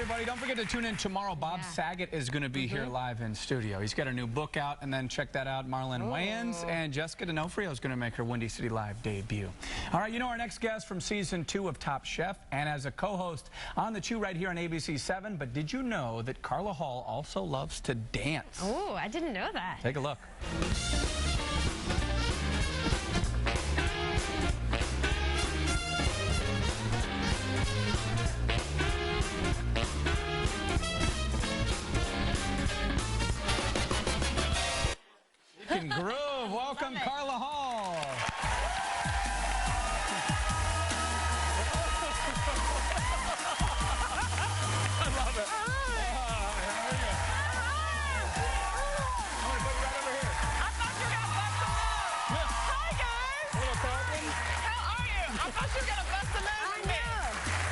everybody. Don't forget to tune in tomorrow. Bob Saget is going to be here live in studio. He's got a new book out, and then check that out. Marlon Wayans and Jessica D'Onofrio is going to make her Windy City Live debut. All right, you know our next guest from season 2 of Top Chef, and as a co-host on The Chew right here on ABC 7. But did you know that Carla Hall also loves to dance? Oh, I didn't know that. Take a look. And groove. Welcome, Carla Hall. I love it. I'm going to put you right over here. I thought you were going to bust a move. Hi, guys. Little Carlton. How are you? I thought you were going to bust a move with me.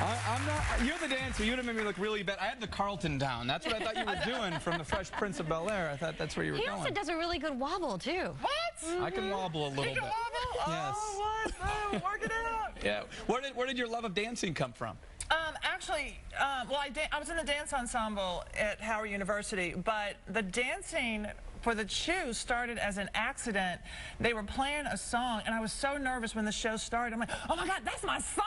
I'm not. You're the dancer. You would have made me look really bad. I had the Carlton down. That's what I thought you were doing from the Fresh Prince of Bel-Air. I thought that's where you were He going. also does a really good wobble, too. What? I can wobble a little You bit. can wobble? Yes. Oh, what? Oh, work it out. Yeah. Where did your love of dancing come from? Actually, well, I was in the dance ensemble at Howard University, but the dancing for the Chew started as an accident. They were playing a song, and I was so nervous when the show started. I'm like, oh my God, that's my song!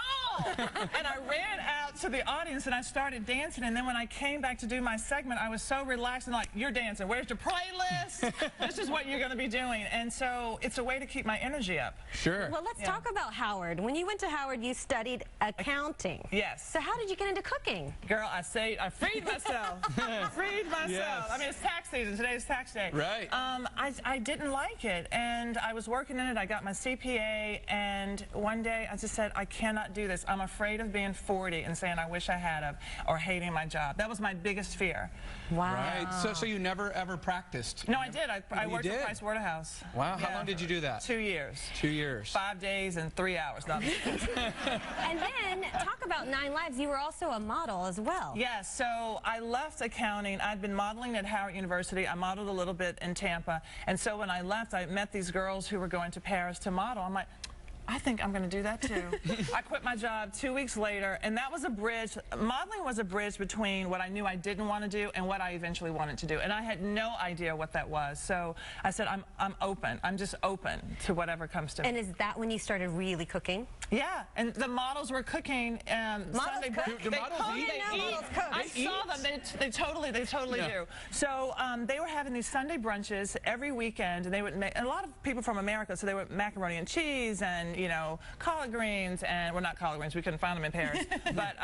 And I ran out to the audience, and I started dancing, and then when I came back to do my segment, I was so relaxed and like, you're dancing, where's your playlist? This is what you're gonna be doing. And so it's a way to keep my energy up. Sure. Well, let's talk about Howard. When you went to Howard, you studied accounting. Yes. So how did you get into cooking? Girl, I freed myself. Freed myself. Yes. I mean, it's tax season. Today is tax day. Right. I didn't like it, and I was working in it. I got my CPA, and one day I just said, I cannot do this. I'm afraid of being 40 and saying I wish I had of, or hating my job. That was my biggest fear. Wow. Right. So you never ever practiced? No, I did. I worked at Price Waterhouse. Wow. How long did you do that? 2 years. 2 years. 5 days and 3 hours. No, And then, talk about 9 Lives. You were also a model as well. Yes, so I left accounting. I'd been modeling at Howard University. I modeled a little bit in Tampa. And so when I left, I met these girls who were going to Paris to model. I'm like, I think I'm going to do that too. I quit my job 2 weeks later, and that was a bridge. Modeling was a bridge between what I knew I didn't want to do and what I eventually wanted to do. And I had no idea what that was. So I said, I'm open. I'm just open to whatever comes to me. And is that when you started really cooking? Yeah, and the models were cooking. Sunday cook? Do models eat? They eat. I saw them. They totally do. So they were having these Sunday brunches every weekend, and they would make, and a lot of people from America, so they would macaroni and cheese and, you know, collard greens, and, well, not collard greens, we couldn't find them in Paris, but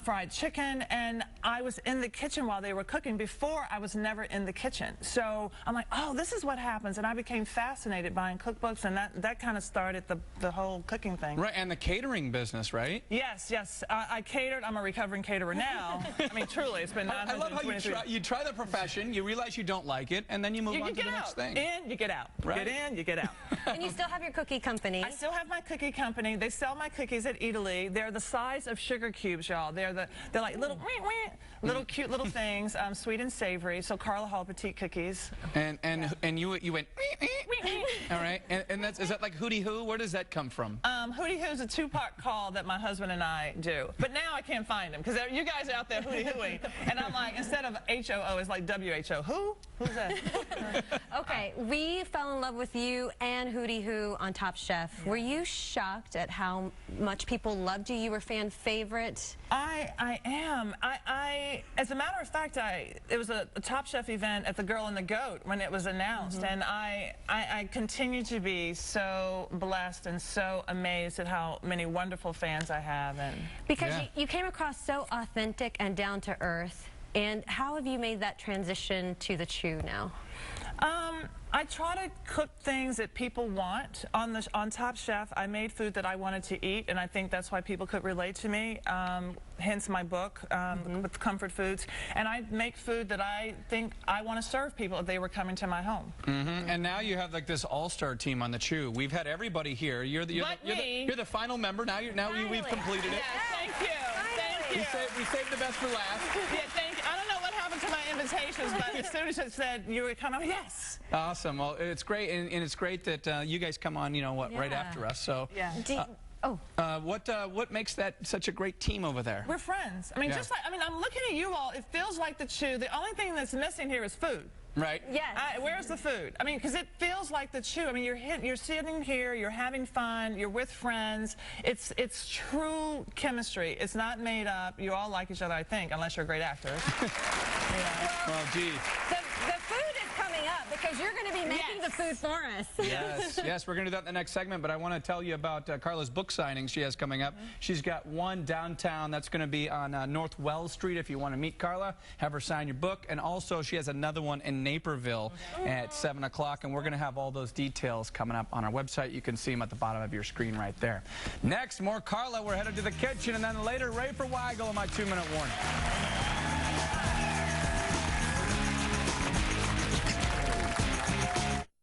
fried chicken. And I was in the kitchen while they were cooking. Before, I was never in the kitchen. So I'm like, oh, this is what happens. And I became fascinated buying cookbooks, and that kind of started the whole cooking thing. Right, and the catering business, right? Yes. I catered. I'm a recovering caterer now. I mean, truly, it's been I love how you try the profession, you realize you don't like it, and then you move on to the next thing. In, you get out. Right. Get in, you get out. And you still have your cookie company. I still have my cookie company. They sell my cookies at Italy. They're the size of sugar cubes, y'all. They're like little cute little things, sweet and savory. So Carla Hall Petite Cookies. And you went all right. And is that like Hootie Hoo? Where does that come from? Hootie Hoo's a two-part call that my husband and I do. But now I can't find him because you guys are out there hootie hooing. And I'm like, instead of H-O-O, it's like W-H-O. Who? Who's that? Okay, we fell in love with you and Hootie Hoo on Top Chef. Yeah. Were you shocked at how much people loved you? You were fan favorite? I am. As a matter of fact, it was a Top Chef event at the Girl and the Goat when it was announced, and I continue to be so blessed and so amazed at how many wonderful fans I have. And because you came across so authentic and down to earth. And how have you made that transition to the Chew now? I try to cook things that people want. On Top Chef, I made food that I wanted to eat, and I think that's why people could relate to me, hence my book, with comfort foods. And I make food that I think I want to serve people if they were coming to my home. And now you have like this all-star team on the Chew. We've had everybody here. You're the final member. Now we've completed it. Yeah, thank you. Thank you. We saved the best for last. Yeah, thank you. I don't know what happened to my invitations, but as soon as it said you were coming, yes. Awesome. Well, it's great, and it's great that you guys come on, you know what, right after us. So. Yeah. Oh. What makes that such a great team over there? We're friends. I mean, just like, I mean, I'm looking at you all. It feels like the Chew. The only thing that's missing here is food. Right. Yes. Where's the food? I mean, because it feels like the Chew. I mean, you're sitting here, you're having fun, you're with friends. It's true chemistry. It's not made up. You all like each other, I think, unless you're great actors. Well, gee. The food is coming up because you're going to be making the food for us. Yes, yes, we're going to do that in the next segment, but I want to tell you about Carla's book signing she has coming up. She's got one downtown that's going to be on North Wells Street if you want to meet Carla, have her sign your book, and also she has another one in Naperville at 7 o'clock, and we're going to have all those details coming up on our website. You can see them at the bottom of your screen right there. Next, more Carla. We're headed to the kitchen, and then later, Ray for Weigel in my 2-minute warning.